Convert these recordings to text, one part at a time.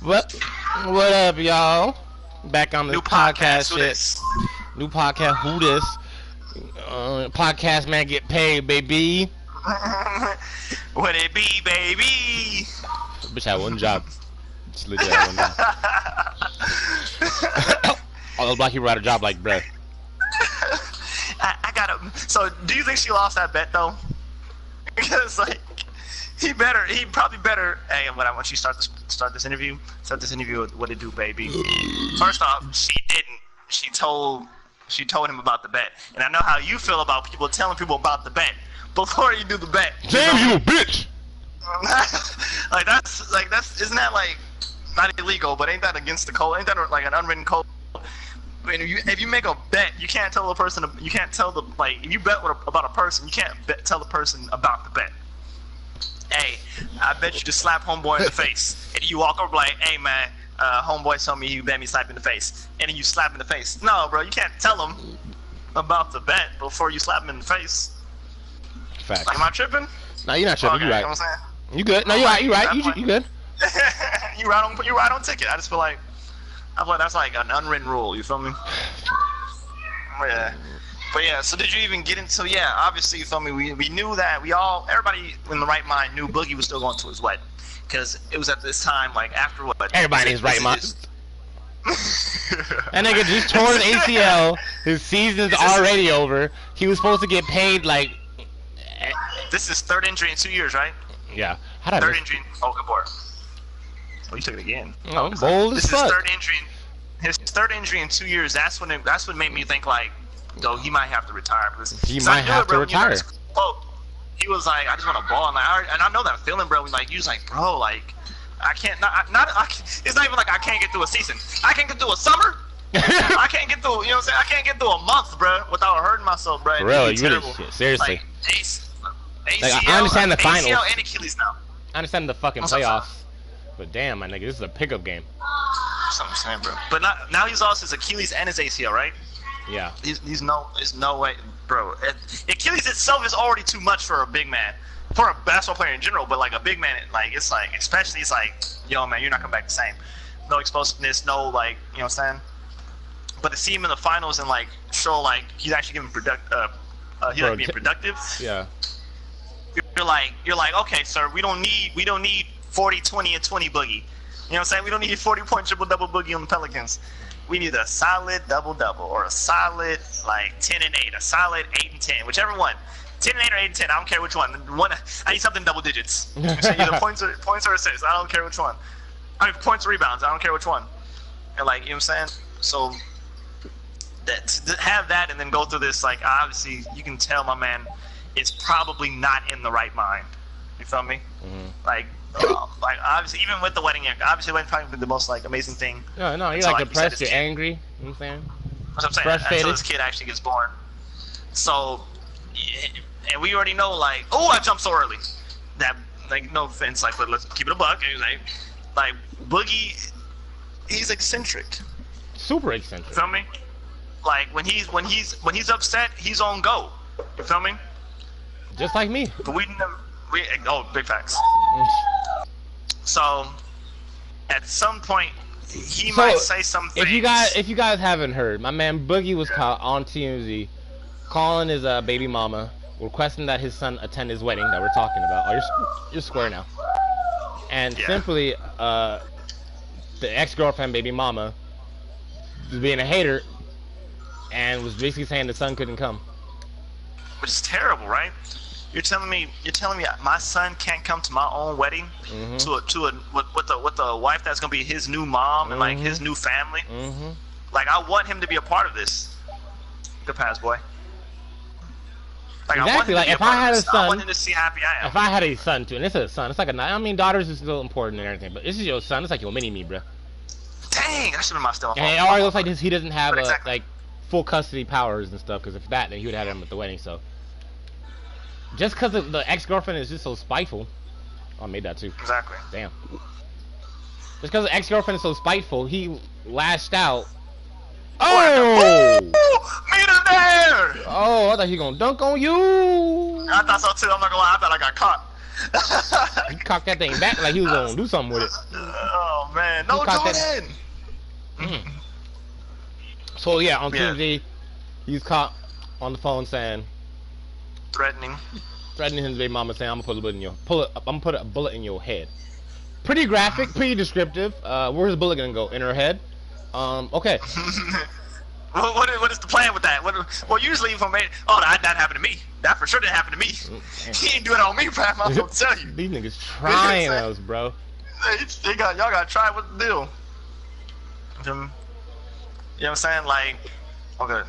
What up, y'all? Back on this New podcast Who shit. This? New podcast. Who this? Podcast man get paid, baby. What it be, baby? Bitch had one job. Just legit had one job. All those black people had a job like, bruh. I gotta. So, do you think she lost that bet though? Because like, he probably better. Hey, when I want you start this interview with what it do, baby. First off, she didn't. She told him about the bet, and I know how you feel about people telling people about the bet before you do the bet. Damn you, bitch! Isn't that like not illegal? But ain't that against the code? Ain't that like an unwritten code? I mean, if you make a bet, you can't tell the person. You can't tell the like. If you bet about a person, you can't tell the person about the bet. Hey, I bet you just slap homeboy in the face, and you walk over like, hey man, homeboy told me you bet me slap in the face, and then you slap in the face. No, bro, you can't tell him about the bet before you slap him in the face. Facts. Like, am I tripping? No, you're not tripping. Okay, You right. You know what I'm saying? You good? No, you right. You right. You good? You right on ticket. I just feel like that's like an unwritten rule. You feel me? Yeah. But yeah, so did you even get into? Yeah, obviously, you feel me. We knew that everybody in the right mind knew Boogie was still going to his wedding, because it was at this time like after what? Everybody in his right mind. That nigga just tore an ACL. His season's already over. He was supposed to get paid like. This is third injury in 2 years, right? Yeah. How'd I Third injury. Oh, good boy. Oh, you took it again. Oh, bold as fuck. This is third injury. His third injury in 2 years. That's what made me think like, though he might have to retire, because he might have to retire. He was like, I just want to ball, and I know that feeling, bro. Like he was like, bro, like I can't it's not even like I can't get through a season. I can't get through a summer. I can't get through, you know what I'm saying? I can't get through a month, bro, without hurting myself, bro. Really, you really seriously. Like, ACL, like, I understand the finals. ACL and Achilles now. I understand the fucking playoffs, but damn, my nigga, this is a pickup game. That's what I'm saying, bro. But now he's lost his Achilles and his ACL, right? Yeah. There's no way, bro. Achilles itself is already too much for a big man, for a basketball player in general. But like a big man, like it's like, especially it's like, yo man, you're not coming back the same. No explosiveness, no like, you know what I'm saying? But to see him in the finals and like show like he's actually being being productive. Yeah. You're like, okay, sir, we don't need 40, 20, and 20 Boogie. You know what I'm saying? We don't need 40-point triple-double Boogie on the Pelicans. We need a solid double-double, or a solid like 10 and 8, a solid 8 and 10, whichever one. 10 and 8 or 8 and 10, I don't care which one. I need something double digits. You know what I'm saying? Either points or assists. I don't care which one. I mean, points or rebounds. I don't care which one. And like, you know what I'm saying? So to have that and then go through this, like, obviously you can tell my man is probably not in the right mind. You feel me? Mm-hmm. Like obviously, even with the wedding, obviously, the wedding probably been the most like amazing thing. No, you're like depressed, you're angry. You know what I'm saying? That's what I'm saying. Until this kid actually gets born. So, and we already know, like, oh, I jumped so early. That, like, no offense, like, but let's keep it a buck. And like Boogie, he's eccentric. Super eccentric. You feel me? Like when he's upset, he's on go. You feel me? Just like me. But big facts. So, at some point, he might say something. If you guys haven't heard, my man Boogie was caught on TMZ calling his baby mama, requesting that his son attend his wedding that we're talking about. Oh, you're square now. And simply, the ex-girlfriend, baby mama, was being a hater and was basically saying the son couldn't come. Which is terrible, right? You're telling me my son can't come to my own wedding, with the wife that's gonna be his new mom and like his new family. Like, I want him to be a part of this. Good pass, boy. Like, exactly. Like, if I had a son, I want him to see happy I am. If I had a son too, and this is a son, it's like I mean, daughters is still important and everything, but this is your son. It's like your mini me, bro. Dang, that should be my still. And it already looks like he doesn't have like full custody powers and stuff, because if that, then he would have had him at the wedding. So just because the ex-girlfriend is just so spiteful. Oh, I made that too. Exactly. Damn. Just because the ex-girlfriend is so spiteful, he lashed out. Oh! Meter there! Oh, I thought he gonna dunk on you. I thought so too. I'm not gonna lie. I thought I got caught. He cocked that thing back like he was gonna do something with it. Oh man, no Jordan. So yeah, on TMZ, he's caught on the phone saying, threatening his baby mama, saying, "I'm gonna put a bullet in your head." Pretty graphic, pretty descriptive. Where's the bullet gonna go? In her head? Okay. What is the plan with that? Well, usually if that happened to me. That for sure didn't happen to me. He ain't do it on me, bro. I'm gonna tell you. These niggas trying us, bro. Y'all gotta try what the deal. You know what I'm saying? Like, okay,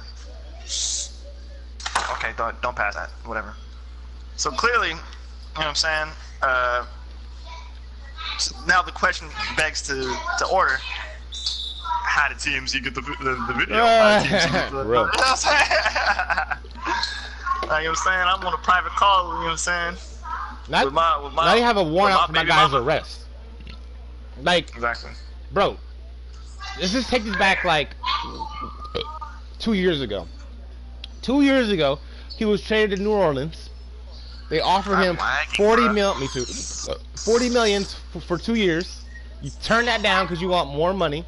don't pass that. Whatever. So clearly, you know what I'm saying? So now the question begs to order. How did TMZ get the video? How did TMZ get the, you know what I'm saying? You know what I'm saying? I'm on a private call, you know what I'm saying? Now you have a warrant out for my guy's arrest. Like, exactly. Bro, let's just take this back like 2 years ago. 2 years ago, he was traded to New Orleans. They offered him 40 million for 2 years. You turn that down because you want more money.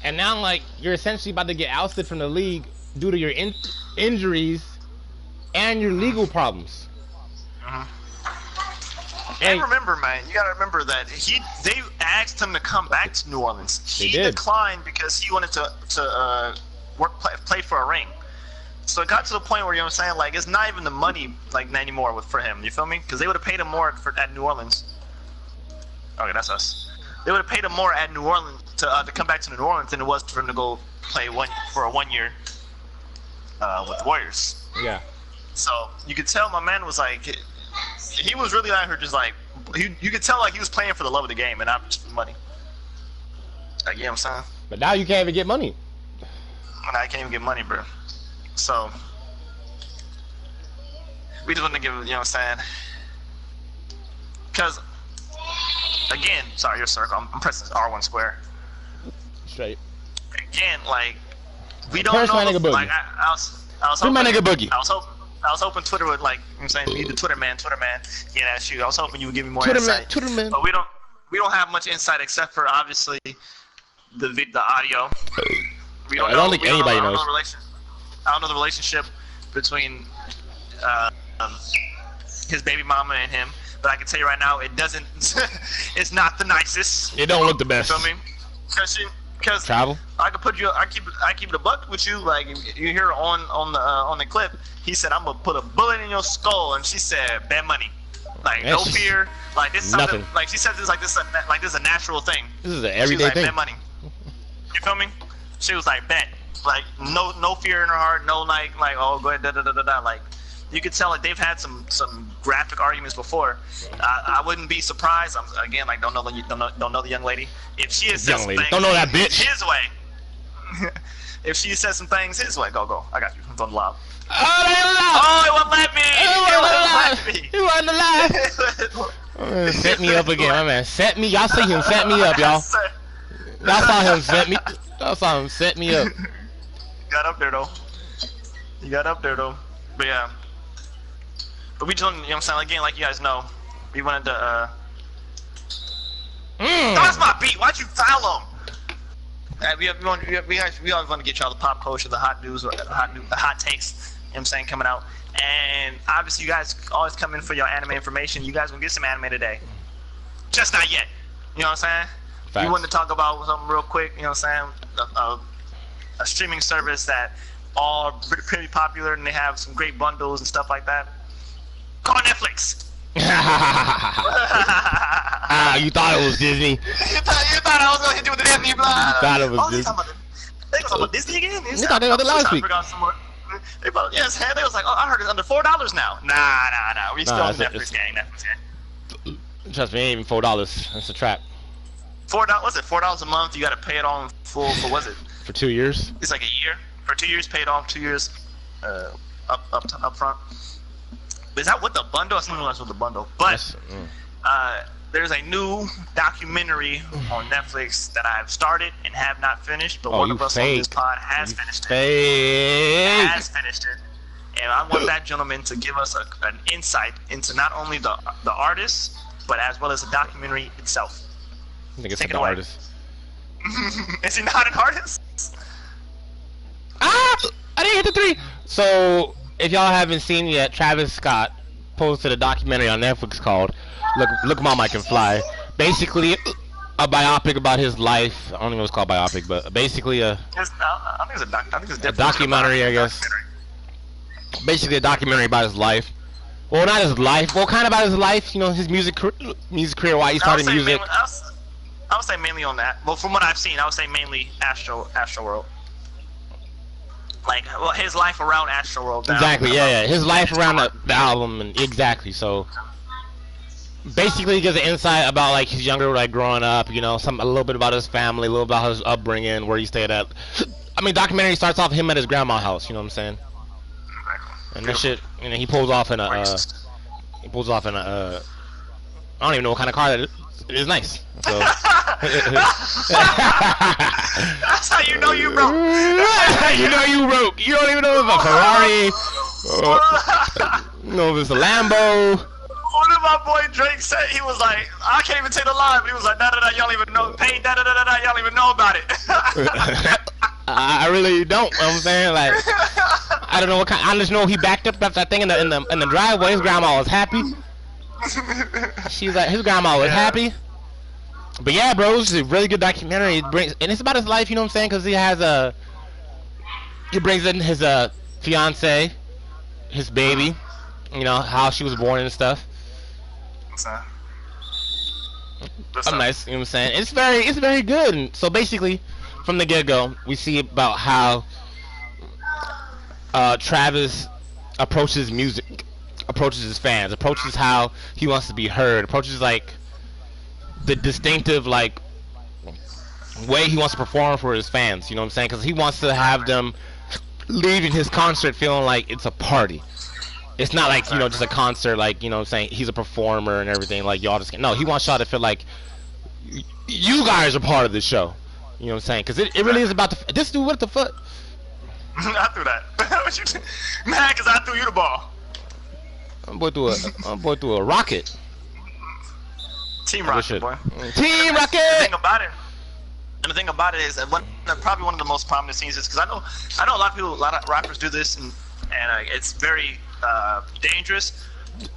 And now, like, you're essentially about to get ousted from the league due to your injuries and your legal problems. And remember, man, you gotta remember that they asked him to come back to New Orleans. He declined because he wanted to play for a ring. So it got to the point where, you know what I'm saying, like, it's not even the money like anymore for him. You feel me? Because they would have paid him more at New Orleans. Okay, that's us. They would have paid him more at New Orleans to come back to New Orleans than it was for him to go play for a 1 year with the Warriors. Yeah. So you could tell my man was like, he was really out here just like, you could tell like he was playing for the love of the game and not just money. Like, you know what I'm saying? But now you can't even get money. Now I can't even get money, bro. So we just want to give, you know what I'm saying? Because again, sorry, your circle. I'm pressing R1 square. Straight. Again, like, we don't know. Like, I was hoping, I was hoping Twitter would, like, you know what I'm saying, be the Twitter man. Yeah, that's you. I was hoping you would give me more insight. Twitter man. But we don't have much insight except for obviously the audio. We don't I don't think anybody knows. I don't know the relationship between his baby mama and him. But I can tell you right now, it doesn't. It's not the nicest. It don't look the best. You feel me? Because travel. I keep it a buck with you. Like, you hear on the clip, he said, "I'm gonna put a bullet in your skull," and she said, "Bet money." Like, no fear. Like, this is something. Nothing. Like, she said this this is a natural thing. This is an everyday thing. Bet money. You feel me? She was like, bet. Like, no fear in her heart. No like oh, go ahead, da. Like, you could tell, like, they've had some graphic arguments before. I wouldn't be surprised. Again, like, don't know the young lady. If she has said some things, don't know that bitch his way. If she says some things his way, go. I got you. It's on the live. Oh, it won't let me. He wasn't alive. Set me up again, my man. Set me. Y'all see him set me up, y'all. Y'all saw him set me. Y'all saw him set me up. You got up there though. But yeah. But we just, you know what I'm saying, again, like you guys know, we wanted to, That's my beat, why'd you foul him? We always want to get y'all the pop culture, the hot news, or the hot takes, you know what I'm saying, coming out. And obviously you guys always come in for your anime information. You guys will get some anime today. Just not yet. You know what I'm saying? Facts. We wanted to talk about something real quick, you know what I'm saying? A streaming service that are pretty popular, and they have some great bundles and stuff like that. Call Netflix. You thought it was Disney. You thought I was gonna hit you with the Disney blood. You thought it was Disney. They was talking about Disney again. You thought they were the last week. They was like, oh, I heard it's under $4 now. Nah. We still on Netflix gang. Trust me, it ain't even $4. That's a trap. $4? Was it $4 a month? You gotta pay it on full for was it? For 2 years. It's like a year. For 2 years, paid off 2 years, up front. But is that what the bundle? I don't know that's what the bundle. But there's a new documentary on Netflix that I've started and have not finished. But one of us on this pod has finished it. Has finished it. And I want that gentleman to give us an insight into not only the artist, but as well as the documentary itself. I think it's Take the it away. artist. Is he not an artist? Ah! I didn't hit the 3! So, if y'all haven't seen yet, Travis Scott posted a documentary on Netflix called Look Mama I Can Fly. Basically, a biopic about his life. I don't know what it's called biopic, but basically I think it's a a documentary, I guess. Basically a documentary about his life. Well, not his life. Well, kind of about his life. You know, his music career, why he started music. I would say mainly on that. Well, from what I've seen, I would say mainly Astro World. Like, well, his life around Astro World. Exactly, yeah. His life around the album, and exactly. So, basically, he gives an insight about like his younger, like growing up. You know, a little bit about his family, a little about his upbringing, where he stayed at. I mean, documentary starts off him at his grandma's house. You know what I'm saying? And that shit, you know, he pulls off in a. I don't even know what kind of car that is. It is nice. So. That's how you know you broke. You know you broke. You don't even know if it's a Ferrari. No, if it's a Lambo. One of my boy Drake said, he was like, I can't even take the line, but he was like, y'all even know, pain, y'all even know about it. I really don't. You know what I'm saying, like, I don't know what kind. I just know he backed up that thing in the driveway. His grandma was happy. She's like, his grandma was happy. But yeah, bro, it's a really good documentary. And it's about his life, you know what I'm saying? Because he brings in his fiance, his baby, you know, how she was born and stuff. I'm nice, you know what I'm saying? It's very good. And so basically, from the get-go, we see about how Travis approaches music, approaches his fans, approaches how he wants to be heard, approaches like the distinctive like way he wants to perform for his fans, you know what I'm saying? Because he wants to have them leaving his concert feeling like it's a party. It's not like, you know, just a concert, like, you know what I'm saying, he's a performer and everything, like y'all just can't. No, he wants y'all to feel like you guys are part of the show. You know what I'm saying? Because it really is about this dude, what the fuck? I threw that. What you man, because I threw you the ball. I'm boy threw a rocket. Team Rocket, boy. Team Rocket! The thing about it is that probably one of the most prominent scenes is because I know a lot of rappers do this and it's very dangerous.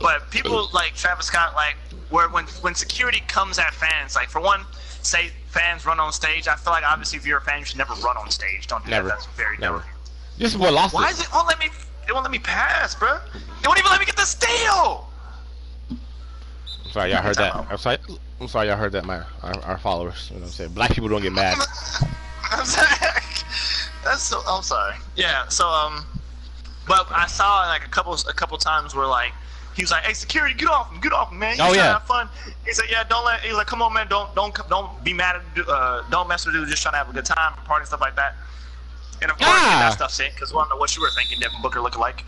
But people like Travis Scott, like when security comes at fans, like for one, say fans run on stage. I feel like obviously if you're a fan, you should never run on stage. Don't do that. That's very dumb. This is what lost. Why is it won't let me? It won't let me pass, bro. It won't even let me get the steal. I'm sorry, y'all heard that. I'm sorry, y'all heard that. Our followers, you know what I'm saying. Black people don't get mad. I'm sorry. I'm sorry. Yeah. So but I saw like a couple times where like he was like, "Hey, security, get off him, man. He's trying to have fun." He said, "Yeah, don't let." He's like, "Come on, man, don't be mad at don't mess with dude. Just trying to have a good time, party, stuff like that." And of course, that stuff's in because we don't know what you were thinking, Devin Booker lookalike.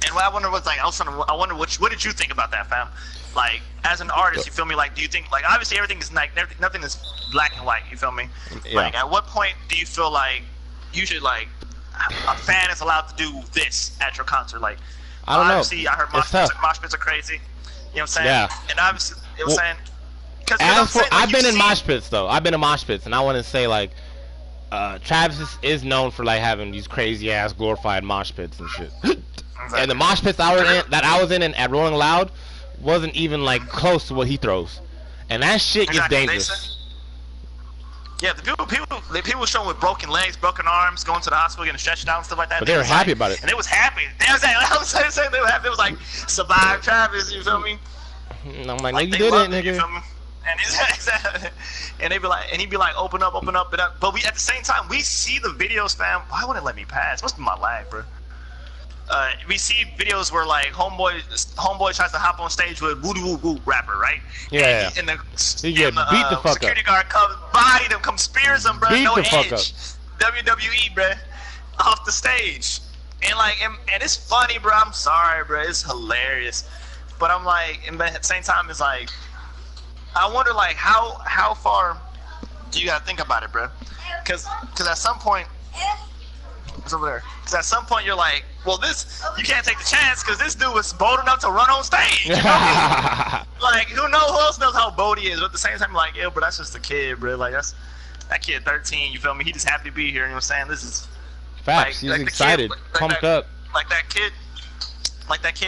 And what I wonder was like, I wonder what did you think about that, fam? Like, as an artist, you feel me? Like, do you think like obviously everything is like nothing is black and white, you feel me? Yeah. Like, at what point do you feel like you should like a fan is allowed to do this at your concert? Like, I don't know. Obviously, I heard mosh pits are crazy. You know what I'm saying? Yeah. And obviously, you know what I'm saying? I've been in mosh pits though. I've been in mosh pits, and I want to say like, Travis is known for like having these crazy ass glorified mosh pits and shit. Exactly. And the mosh pits that I was in at Rolling Loud wasn't even like close to what he throws, and that shit gets dangerous. Yeah, the people showing with broken legs, broken arms, going to the hospital, getting stretched out and stuff like that. But they were happy about it. And they was happy. They was saying they were happy. It was like, survive Travis, you feel me? I'm like, no, you didn't, nigga. You feel me? And he'd be like, open up. But we at the same time, we see the videos, fam. Why wouldn't it let me pass? Must be my lag, bro. We see videos where like homeboy tries to hop on stage with woo woo rapper, right? Yeah. And the beat the fuck security guard comes, bodied him, comes spears him, bro. Beat no the edge. fuck up. WWE, bro, off the stage. And like, and it's funny, bro. I'm sorry, bro. It's hilarious. But I'm like, and at the same time, it's like, I wonder like how far do you gotta think about it, bro? Because at some point. It's over there. Because at some point you're like, well, you can't take the chance because this dude was bold enough to run on stage. You know? Like, who else knows how bold what he is. But at the same time, like, yo, bro, that's just a kid, bro. Like, that kid 13, you feel me? He just happy to be here, you know what I'm saying? This is... Facts, he's excited, pumped up. Like that kid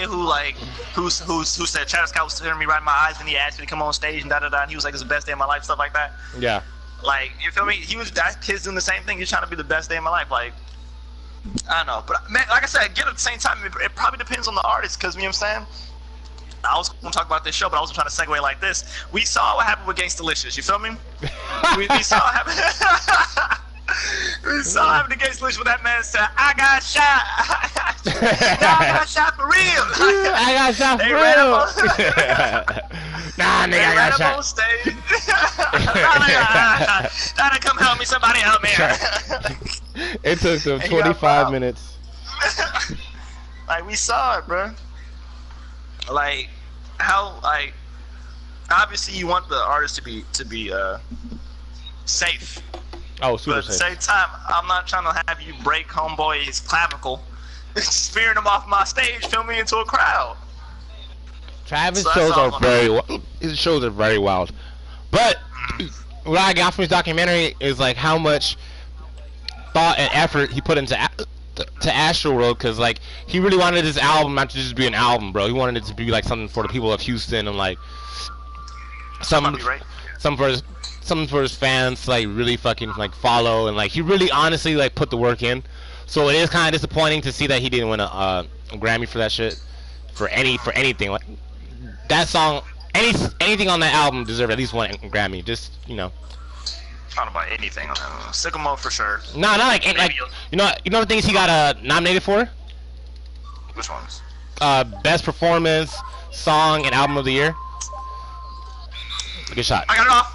who said Travis Scott was staring me right in my eyes and he asked me to come on stage and da-da-da, and he was like, it's the best day of my life, stuff like that. Yeah. Like, you feel me? That kid's doing the same thing. He's trying to be the best day of my life. Like, I don't know. But, man, like I said, again, at the same time, it probably depends on the artist, because, you know what I'm saying? I was going to talk about this show, but I was trying to segue like this. We saw what happened with Gangstalicious, you feel me? we saw what happened. We saw what happened to Gangstalicious when that man said, I got shot. I got shot for real. I got shot for real. Nah, nigga, I got shot. On stage. Nah, come help me. Somebody help me. It took them 25 minutes. Like, we saw it, bro. Like, how, like, obviously you want the artist to be safe. Oh, super but at the same time, I'm not trying to have you break homeboy's clavicle, spearing him off my stage, filming into a crowd. Travis shows are very his shows are very wild. But what I got from his documentary is like how much thought and effort he put into Astroworld, because like he really wanted this album not to just be an album, bro. He wanted it to be like something for the people of Houston and like something for his fans to like really fucking like follow, and like he really honestly like put the work in. So it is kind of disappointing to see that he didn't win a Grammy for that shit, for anything. Like that song, anything on that album deserved at least one Grammy. Just, you know. I don't know about anything on that. Sycamore for sure. No, not like you know the things he got nominated for. Which ones? Best performance, song, and album of the year. Good shot. I got it off.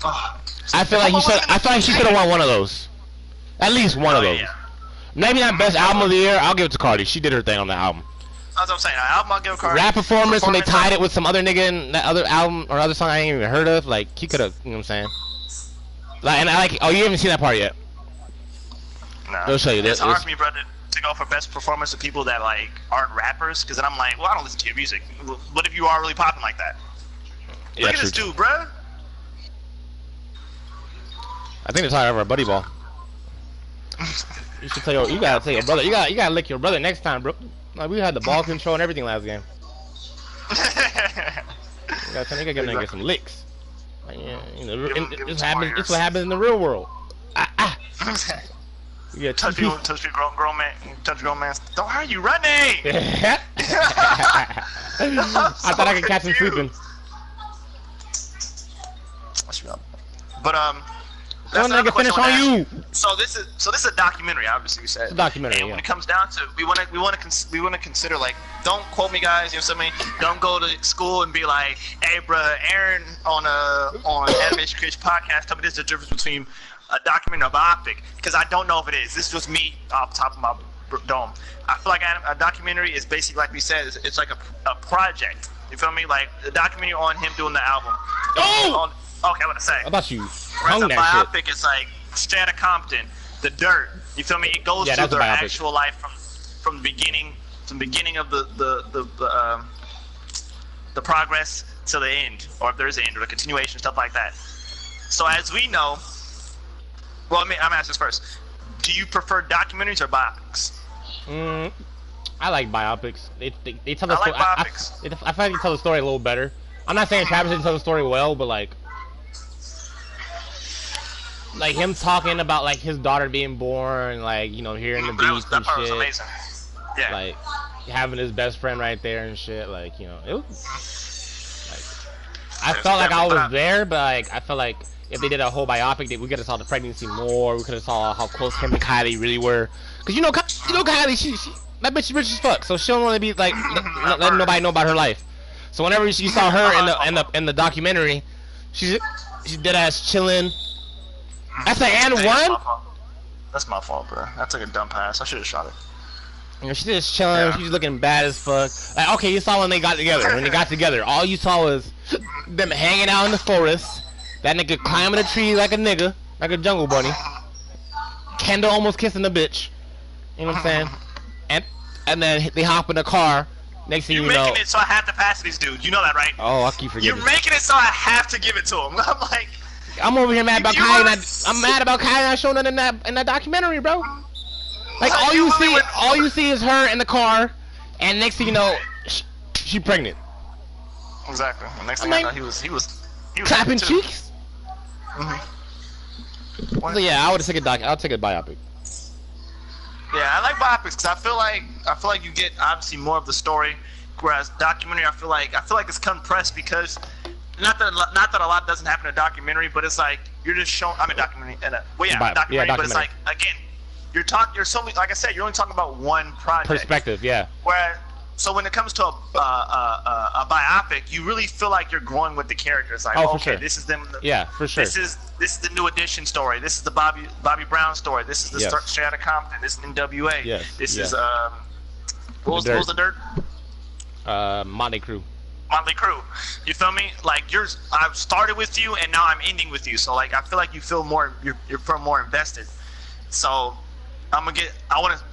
Oh. I feel like she could have won one of those. At least one of those. Yeah. Maybe not best album of the year. I'll give it to Cardi. She did her thing on the album. That's what I'm saying. Album, I'll give Cardi. Rap performance when they tied it with some other nigga in that other album or other song I ain't even heard of. Like he could have. You know what I'm saying? Like, and I like. Oh, you haven't seen that part yet. Nah. They'll show you this. It's hard for me, brother, to go for best performance of people that like aren't rappers, because then I'm like, well, I don't listen to your music. What if you are really popping like that? Yeah, Look at this dude, bro. I think they're talking about our buddy ball. You should tell you gotta tell your brother. You gotta lick your brother next time, bro. Like we had the ball control and everything last game. You gotta tell nigga get some licks. Like, yeah, you know, it's what happens in the real world. Yeah, touch people, grown man. Don't hurt you, running. I thought I could catch him sleeping. But that's nigga finish on you. So this is a documentary, obviously. We said it's a documentary. And when it comes down to, we want to consider, like, don't quote me, guys. You know what I mean? Don't go to school and be like, hey, bro, Aaron on Animation Creation Podcast, tell me this is the difference between a documentary and a biopic, because I don't know if it is. This is just me off the top of my dome. I feel like a documentary is basically, like we said, it's like a project. You feel me? Like a documentary on him doing the album. Oh! Okay, what to say? How about you? Whereas a biopic is like Straight Outta Compton, The Dirt. You feel me? It goes through their actual life from the beginning, of the progress to the end, or if there's an end, or the continuation, stuff like that. So as we know, well, I'm gonna ask this first. Do you prefer documentaries or biopics? I like biopics. They tell the story. Biopics. I feel like they tell the story a little better. I'm not saying Travis didn't tell the story well, but like him talking about like his daughter being born, like, you know, hearing the beats and shit. Was amazing. Yeah. Like having his best friend right there and shit. Like, you know, it was like I felt like I was there, but like I felt like if they did a whole biopic, we could have saw the pregnancy more. We could have saw how close him and Kylie really were. Cause you know Kylie, she that bitch is rich as fuck, so she don't want to be like letting nobody know about her life. So whenever you saw her in the documentary, she's dead ass chilling. That's the and one. That's my fault, bro. I took a dumb pass. I should have shot it. You know, she's just chilling. Yeah. She's looking bad as fuck. Like, okay, you saw when they got together. When they got together, all you saw was them hanging out in the forest. That nigga climbing a tree like a nigga, like a jungle bunny. Kendall almost kissing the bitch. You know what I'm saying? And then they hop in the car Next thing You're you know, making it so I have to pass to these dudes. You know that, right? oh, I keep forgetting. You're making it so I have to give it to him. I'm like, I'm over here mad about You Kai. wanna- I'm mad about Kai not showing it in that documentary, bro. Like Like, all you you really see is her in the car, and next thing you know, she pregnant, exactly. The next I thing I mean, know, he was clapping too. cheeks. Mhm. So yeah, I would take a I'll take a biopic. Yeah, I like biopics because I feel like you get obviously more of the story, whereas documentary I feel like it's compressed because not that a lot doesn't happen in a documentary, but it's like you're just showing. I mean documentary and documentary, but it's like again you're so like I said, you're only talking about one project. Perspective, yeah. Where so when it comes to a biopic, you really feel like you're growing with the characters. Like, Oh, for okay, sure. this is them. Yeah, for sure. This is the New Edition story. This is the Bobby Brown story. This is the Yes. Straight Outta Compton. This is NWA. Yes, This yes. is what was the Dirt? Motley Crue. Motley Crue. You feel me? Like I've started with you and now I'm ending with you. So like I feel like you feel more you're feel more invested. So I want to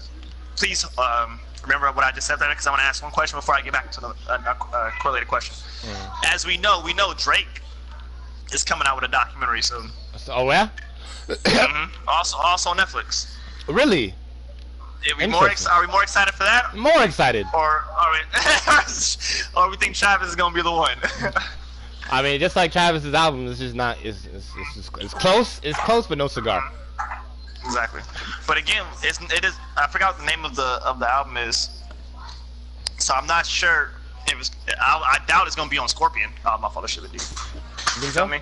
please remember what I just said there because I want to ask one question before I get back to the correlated question. As we know Drake is coming out with a documentary soon. Oh yeah. Also on Netflix. Really? Are we more excited for that? More excited. Or we think Travis is gonna be the one? I mean, just like Travis's album, it's just not. It's close. It's close, but no cigar. Exactly. But again, it is. I forgot what the name of the album is. So I'm not sure. I doubt it's gonna be on Scorpion. Oh, my father should have did. You feel me?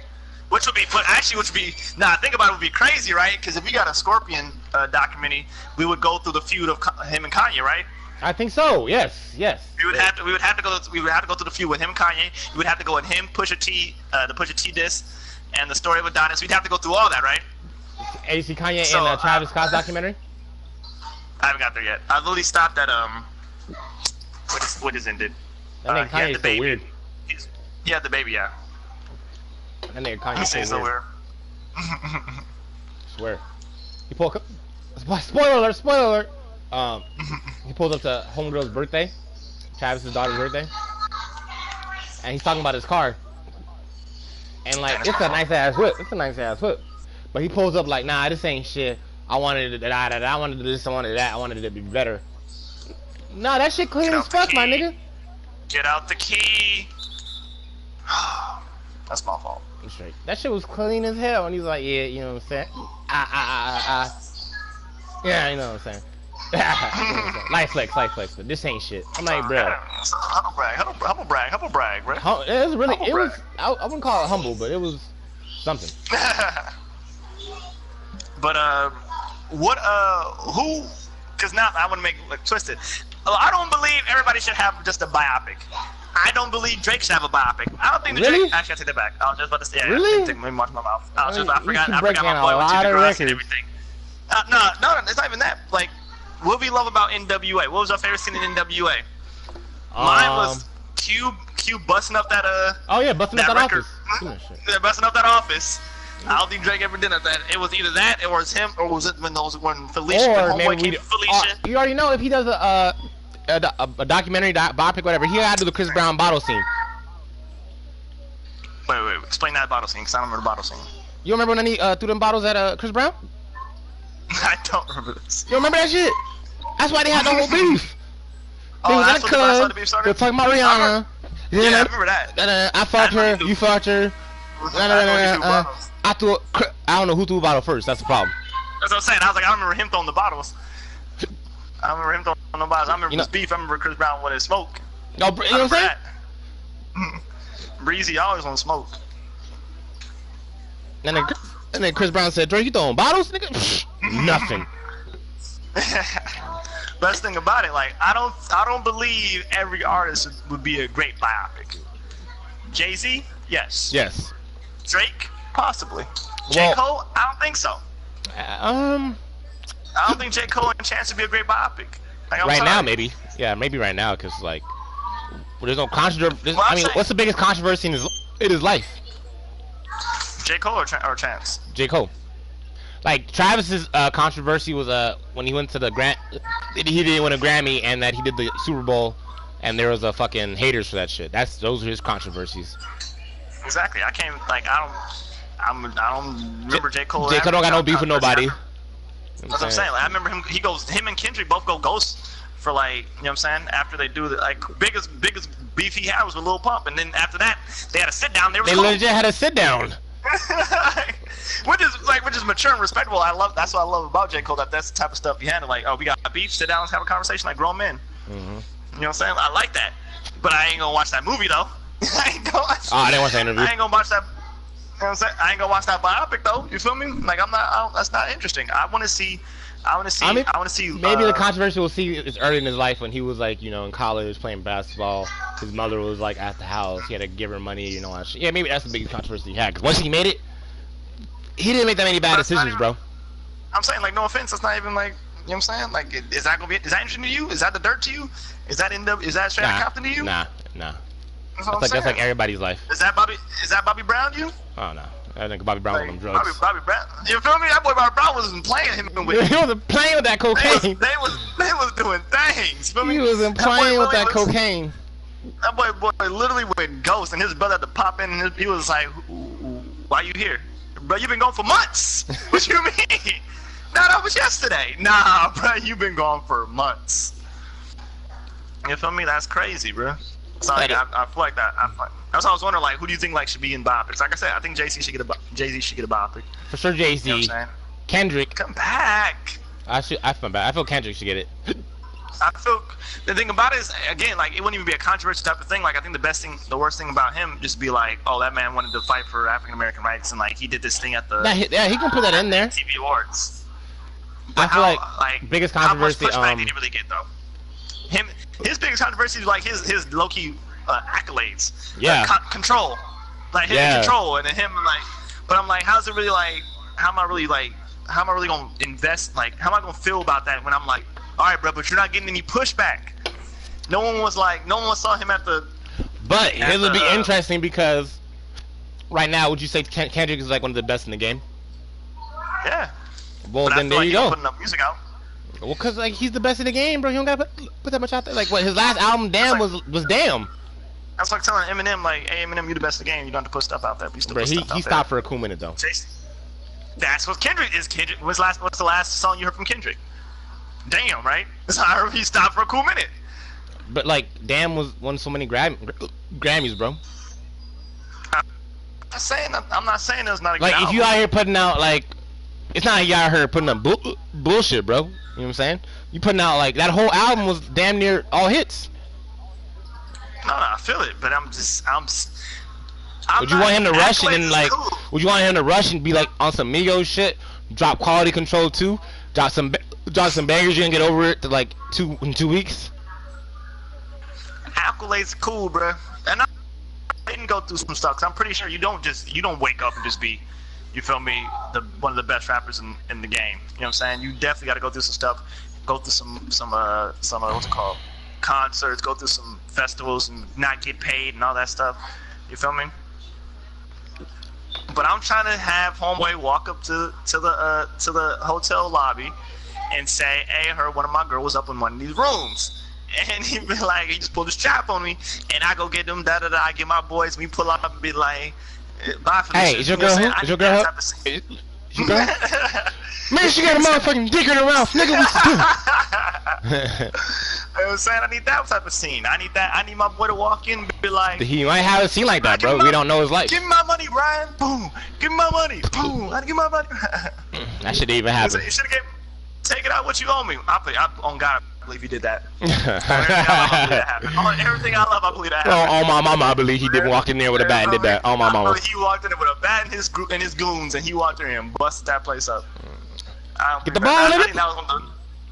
Which would be, think about it, would be crazy, right? Because if we got a Scorpion documentary, we would go through the feud of him and Kanye, right? I think so. Yes. We would have to go through the feud with him and Kanye. We would have to go with him, Pusha T, the Pusha T disc, and the story of Adonis. We'd have to go through all that, right? And you see Kanye and Travis Scott's documentary? I haven't got there yet. I literally stopped at what is ended. That nigga Kanye's so weird. He had the baby, yeah. That nigga Kanye's so weird. Swear. He pulled up. Spoiler alert. He pulled up to homegirl's birthday, Travis's daughter's birthday, and he's talking about his car. And like, it's a nice ass whip. But he pulls up like, nah, this ain't shit. I wanted that. I wanted this. I wanted that. I wanted it to be better. Nah, that shit clean as fuck, my nigga. Get out the key. That's my fault. I'm straight. That shit was clean as hell, and he was like, yeah, you know what I'm saying? Yeah, you know what I'm saying. You know what I'm saying? Light flex, but this ain't shit. I'm like, bro. Humble brag, bro. It was really, I wouldn't call it humble, but it was something. But who? Because now I want to make it twisted. I don't believe everybody should have just a biopic. I don't believe Drake should have a biopic. I don't think Really? Drake. Actually, I take that back. I was just about to say. Really? Let me watch my mouth. I forgot breaking my a boy lot with of Degrassi and records. everything. No, it's not even that. Like, what we love about NWA. What was our favorite scene in NWA? Mine was Cube busting up that Oh yeah, busting up that record. office. They're busting up that office. I don't think Drake ever did that. It was either that, or it was him, or was it when Felicia, Or when homeboy maybe came Felicia? you already know if he does a documentary, biopic, whatever. He gotta do the Chris Brown bottle scene. Wait, explain that bottle scene, because I don't remember the bottle scene. You remember when he threw them bottles at Chris Brown? I don't remember this. You remember that shit? That's why they had the whole beef. Oh, that's what the beef started? They're talking about Rihanna. Yeah, I remember that. I fucked her, you fucked her. I don't know who threw the bottle first. That's the problem. That's what I'm saying. I was like, I remember him throwing the bottles. I remember him throwing the bottles. I remember this beef. I remember Chris Brown with his smoke. No, you know what I'm saying? Breezy always on smoke. And then Chris Brown said, "Drake, you throwing bottles, nigga?" Nothing. Best thing about it, like I don't believe every artist would be a great biopic. Jay-Z, yes. Yes. Drake, possibly. J. Cole, I don't think so. I don't think J. Cole and Chance would be a great biopic. Like, right now, maybe. Yeah, maybe right now, because like, there's no controversy. Well, I mean, what's the biggest controversy in his life? J. Cole or Chance? J. Cole. Like Travis's controversy was when he went to the he didn't win a Grammy and that he did the Super Bowl and there was a fucking haters for that shit. Those are his controversies. Exactly. I can't like I don't remember J. Cole. J. Cole don't got no beef with nobody. That's what I'm saying. Like, I remember him and Kendrick both go ghost for like, you know what I'm saying? After they do the like biggest beef he had was with Lil Pump, and then after that they had a sit down. They cool. Legit had a sit down. which is mature and respectable. That's what I love about J. Cole. That's the type of stuff you handle. Like, oh, we got a beef, sit down, let's have a conversation like grown men. Mm-hmm. You know what I'm saying? I like that, but I ain't gonna watch that movie though. I ain't gonna watch. Oh, I didn't watch that interview. I ain't gonna watch that. You know what I'm saying? I ain't gonna watch that biopic though. You feel me? Like that's not interesting. I want to see. Maybe the controversy we'll see is early in his life when he was like, you know, in college playing basketball. His mother was like at the house. He had to give her money, you know. Yeah, maybe that's the biggest controversy he had. Cause once he made it, he didn't make that many bad decisions, bro. I'm saying, like, no offense, that's not even like, you know what I'm saying? Like, is that interesting to you? Is that the dirt to you? Is that straight out Compton to you? Nah. That's like everybody's life. Is that Bobby Brown to you? Oh no. I think Bobby Brown was on drugs. Bobby Brown. You feel me? That boy Bobby Brown wasn't playing him with. He wasn't playing with that cocaine. They was doing things. Feel me? He wasn't playing with that cocaine. That boy literally went ghost, and his brother had to pop in, and he was like, "Why you here, bro? You've been gone for months. What you mean? Nah, that was yesterday. Nah, bro, you've been gone for months. You feel me? That's crazy, bro. So like, I feel like that. That's why I was wondering, like, who do you think like should be in biopics? Like I said, I think Jay-Z should get a biopic. For sure, Jay-Z. You know what I'm saying? Kendrick. Come back. I feel Kendrick should get it. I feel the thing about it is, again, like, it wouldn't even be a controversial type of thing. Like, I think the worst thing about him just be like, oh, that man wanted to fight for African American rights, and like he did this thing at the yeah, he can put that in there. TV awards. But I feel like biggest controversy. How much pushback did he really get though? His biggest controversy is like his low key accolades. Yeah. Control. Like him control, and then him like. But I'm like, how's it really like? How am I really gonna invest? Like, how am I gonna feel about that when I'm like, all right, bro, but you're not getting any pushback. No one saw him at the. But it would be interesting because right now, would you say Kendrick is like one of the best in the game? Yeah. Well, then there you go. Putting up music out. Well, cause like he's the best in the game, bro. You don't gotta put that much out there. Like what his last album, Damn, was Damn. That's like telling Eminem, like, hey, Eminem, you the best in the game. You don't have to put stuff out there. But you still put stuff out he stopped for a cool minute though. That's what Kendrick is. What's the last song you heard from Kendrick? Damn, right? That's how I heard he stopped for a cool minute. But like, Damn won so many Grammys, bro. I'm not saying there's not a good like album. If you out here putting out like, it's not like you out here putting up bullshit, bro. You know what I'm saying? You putting out like that whole album was damn near all hits. No, I feel it, but I'm would you want him to rush and then like? Cool. Would you want him to rush and be like on some Migos shit? Drop Quality Control 2, drop some bangers, you can get over it to like in 2 weeks. Accolades cool, bro. And I didn't go through some stuff. Cause I'm pretty sure you don't wake up and just be, you feel me, one of the best rappers in the game. You know what I'm saying? You definitely got to go through some stuff. Go through some what's it called? Concerts. Go through some festivals and not get paid and all that stuff. You feel me? But I'm trying to have homeboy walk up to the hotel lobby and say, "Hey, I heard one of my girls was up in one of these rooms." And he be like, he just pulled his strap on me, and I go get them, I get my boys, we pull up and be like, bye for this. Hey, is your girl who? Is your girl who? Is your girl? Man, she got a motherfucking dick in her mouth, nigga. You know what I'm saying? I need that type of scene. I need my boy to walk in and be like, he might have a scene like that, bro. We don't know his life. Give me my money, Brian. Boom. Give me my money. Boom. I give my money. That should even happen. You should have take it out what you owe me. On God, I believe he did that. Everything I love, I believe that happened. Oh, my mama, I believe he did walk in there with a bat and did that. Oh, my mama. He walked in there with a bat and his goons, and he walked in and busted that place up. Get the ball in it.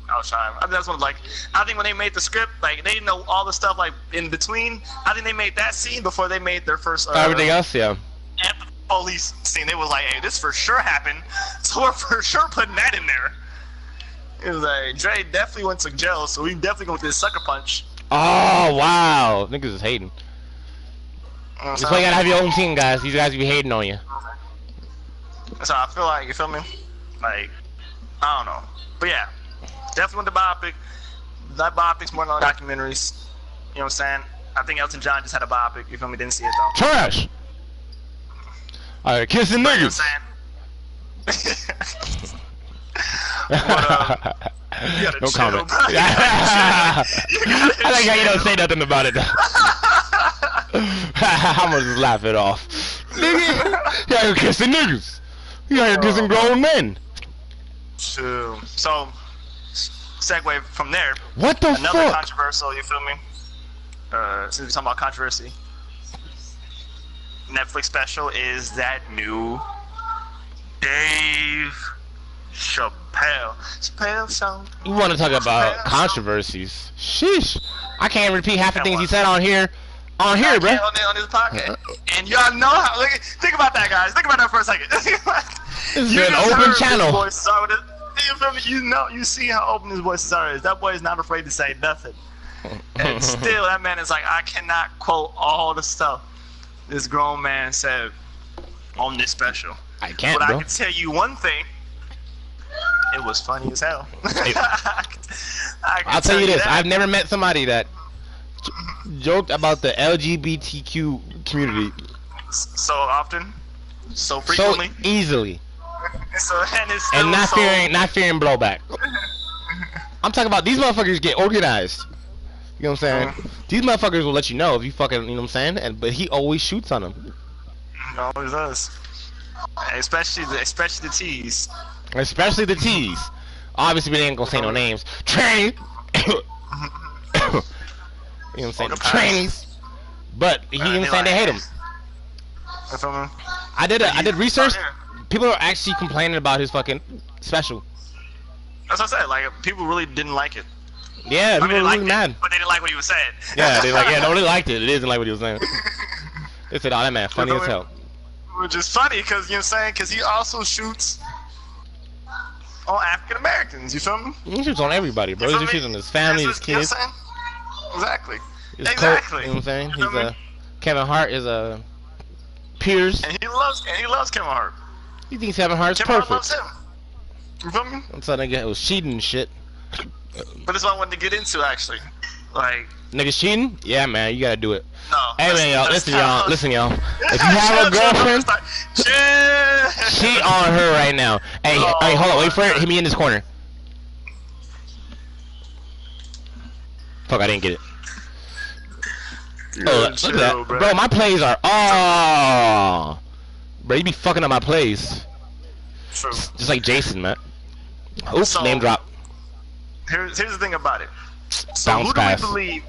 I was trying. I think that's one of, like, I think when they made the script, like, they didn't know all the stuff, like, in between. I think they made that scene before they made their first everything else, yeah. And the police scene. They was like, hey, this for sure happened, so we're for sure putting that in there. It was like, Dre definitely went to jail, so we definitely going to this sucker punch. Oh, wow. Niggas is hating. That's why you gotta have your own team, guys. These guys be hating on you. So I feel like, you feel me? Like, I don't know. But yeah, definitely with the biopic. That biopic's more than documentaries. You know what I'm saying? I think Elton John just had a biopic. You feel me? Didn't see it though. Trash. Alright, kissing But, you know niggas. what I'm saying? You gotta No chill, comment. bro. I like how you don't say nothing about it. I'm gonna just laugh it off. Nigga, you out here kissing niggas. You out here kissing grown men. True. So, segue from there. What the Another fuck? controversial, you feel me? Since we're talking about controversy, Netflix special is that new Dave Chappelle show. You want to talk about Chappelle controversies? Sheesh. I can't repeat half the That things he one. said on here. On here, bro. On this podcast. And y'all know how. Think about that, guys. Think about that for a second. This is You an just open heard his channel. voice, you feel me? You see how open his voices are. That boy is not afraid to say nothing. And still, that man is like, I cannot quote all the stuff this grown man said on this special. I can't, But bro. I can tell you one thing. It was funny as hell. I'll tell you this. that. I've never met somebody that joked about the LGBTQ community So often, so so frequently, easily and it's still and not so, fearing blowback. I'm talking about these motherfuckers get organized. You know what I'm saying? These motherfuckers will let you know if you fucking, you know what I'm saying? But he always shoots on them. Always does. Especially the teas. Especially the T's. Obviously, we ain't gonna say no names. Tranny. You know what I'm saying? the past. Trannies. But you know what I'm saying? They hate him. You feel me? I did research. Yeah. People are actually complaining about his fucking special. That's what I said. Like people really didn't like it. Yeah, people they are liked really mad. it, but they didn't like what he was saying. Yeah, they like, yeah, no, they liked it. It isn't like what he was saying. They said, oh, that man funny as hell. Which is funny because, you know what I'm saying? Because he also shoots on African Americans. You feel me? He shoots on everybody, bro. You He feel shoots me? on his family, his That's what- you know kids. what I'm saying? Exactly. His Exactly. You know what I'm saying? You feel He's me? Kevin Hart is a Piers. And he loves Kevin Hart. He thinks Kevin Hart's Kevin Hart perfect. loves him. You feel me? I'm telling you, it was cheating and shit. But that's what I wanted to get into, actually. Like, Niggas cheating? Yeah, man, you gotta do it. no. Hey, man, y'all, let's listen, y'all. If you have a girlfriend, cheat on her right now. Hey, Oh, hey, hold on, wait for it. Hit me in this corner. Fuck, I didn't get it. Oh, look at that. Bro, my plays are. Oh! Bro, you be fucking up my plays. True. Just like Jason, man. Oops, So- name drop. Here's the thing about it. So Bounce who do pass. we believe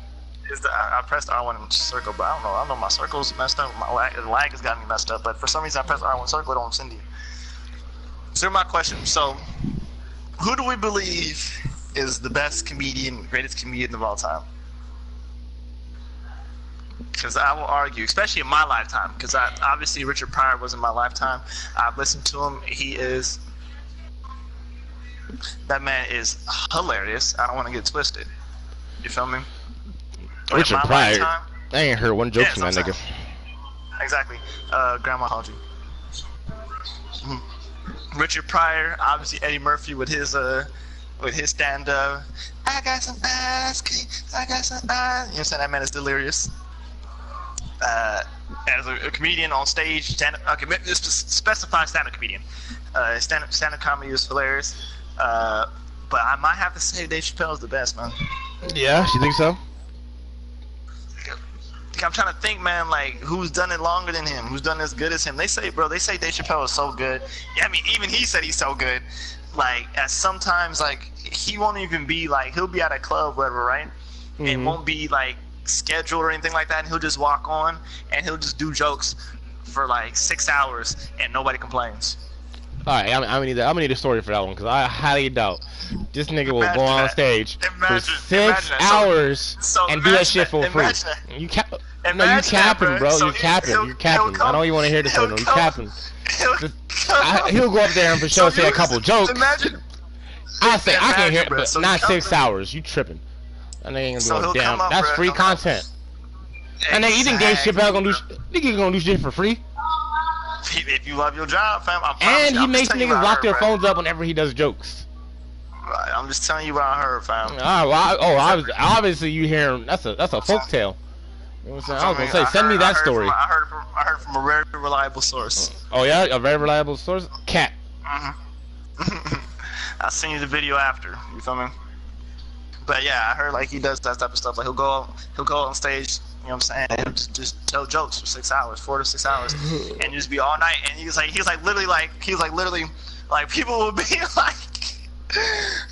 is the? I pressed R1 in circle, but I don't know my circle's messed up. My lag has got me messed up. But for some reason I pressed R1 circle, it don't send you. So here's my question. So who do we believe is the best comedian, greatest comedian of all time? Because I will argue, especially in my lifetime, because obviously Richard Pryor was in my lifetime. I've listened to him. That man is hilarious. I don't want to get twisted. You feel me? But in Richard my Pryor. lifetime- I ain't heard one joke Yeah, from that that's nigga. what I'm Exactly. Grandma called you. Mhm. Richard Pryor, obviously Eddie Murphy with his stand up. I got some ice cream. I got some ice. You know what I'm saying? That man is delirious. As a comedian on stage, specify stand-up comedian. Stand-up comedy is hilarious. But I might have to say Dave Chappelle is the best, man. Yeah, you think so? I'm trying to think, man, like, who's done it longer than him? Who's done it as good as him? They say Dave Chappelle is so good. Yeah, I mean, even he said he's so good. Like, at sometimes, like, he won't even be, like, he'll be at a club, whatever, right? It won't be, like, scheduled or anything like that, and he'll just walk on, and he'll just do jokes for, like, 6 hours, and nobody complains. Alright, I'm gonna need a story for that one, because I highly doubt this nigga will Imagine go on that. stage Imagine for 6 that. hours So and do that shit for imagine free. that. You no, you Imagine that, capping, bro. bro. So You're capping. he'll You're capping. come- I don't even want to hear this he'll one. You're come- capping. He'll He'll go up there and for sure say a couple jokes. Imagine. I say I can hear it, bro. but So not he comes 6 in- hours. You tripping? That nigga ain't So gonna he'll do a damn. come up, That's bro, free come up. content. And then you think Dave Chappelle gonna do? Nigga gonna do shit for free? If you love your job, fam, I promise And you, he I'm makes just telling you niggas what I lock heard, their bro. phones up whenever he does jokes. I'm just telling you what I heard, fam. Obviously you hearing that's a folk tale. You know what I'm saying? I was gonna say, send me that story. I heard from a very reliable source. Oh yeah, a very reliable source. Cat. I'll send you the video after. You feel me? But yeah, I heard like he does that type of stuff. Like he'll go on stage. You know what I'm saying? And just tell jokes for 6 hours, 4 to 6 hours, and just be all night. And he was like literally like people would be like,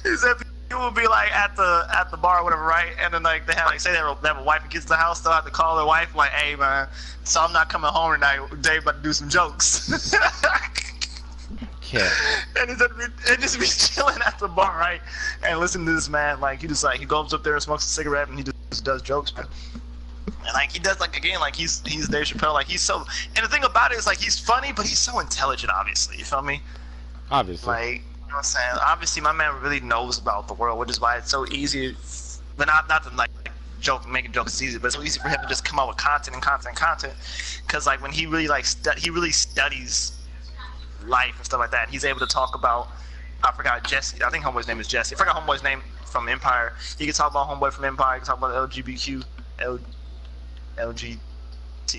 he said people would be like at the bar or whatever, right? And then like they have like say they have a wife and kids in the house, they'll have to call their wife like, hey man, so I'm not coming home tonight. Dave about to do some jokes. Yeah. And just be chilling at the bar, right? And listen to this man, like he goes up there and smokes a cigarette and he just does jokes, man. And like he does like again, like he's Dave Chappelle, like he's so. And the thing about it is like he's funny, but he's so intelligent. Obviously, you feel me? Obviously. Like you know what I'm saying. Obviously, my man really knows about the world, which is why it's so easy. But not to like making jokes is easy, but it's so easy for him to just come out with content. Because like when he really he really studies life and stuff like that, he's able to talk about. I forgot Jesse. I think Homeboy's name is Jesse. I forgot Homeboy's name from Empire. He can talk about Homeboy from Empire. He can talk about LGBTQ. LGT.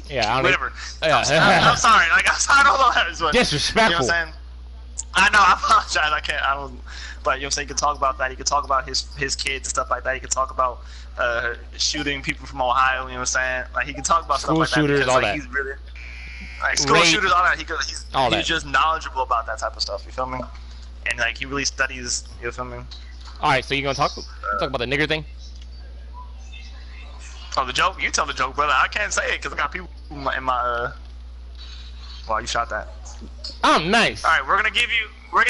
Yeah, whatever. Yeah. I'm sorry. Like I don't know how to disrespectful. You know what I'm saying? I know. I apologize. I don't. But you know what I'm saying? He can talk about that. He can talk about his kids and stuff like that. He can talk about shooting people from Ohio. You know what I'm saying? Like he can talk about school stuff like shooters, that. all like, that. He's really like school shooters, all that. He's just knowledgeable about that type of stuff. You feel me? And like he really studies. You feel me? All right. So you gonna talk about the nigger thing? Oh, the joke? You tell the joke, brother. I can't say it because I got people in my Wow, you shot that. I'm nice. All right, we're gonna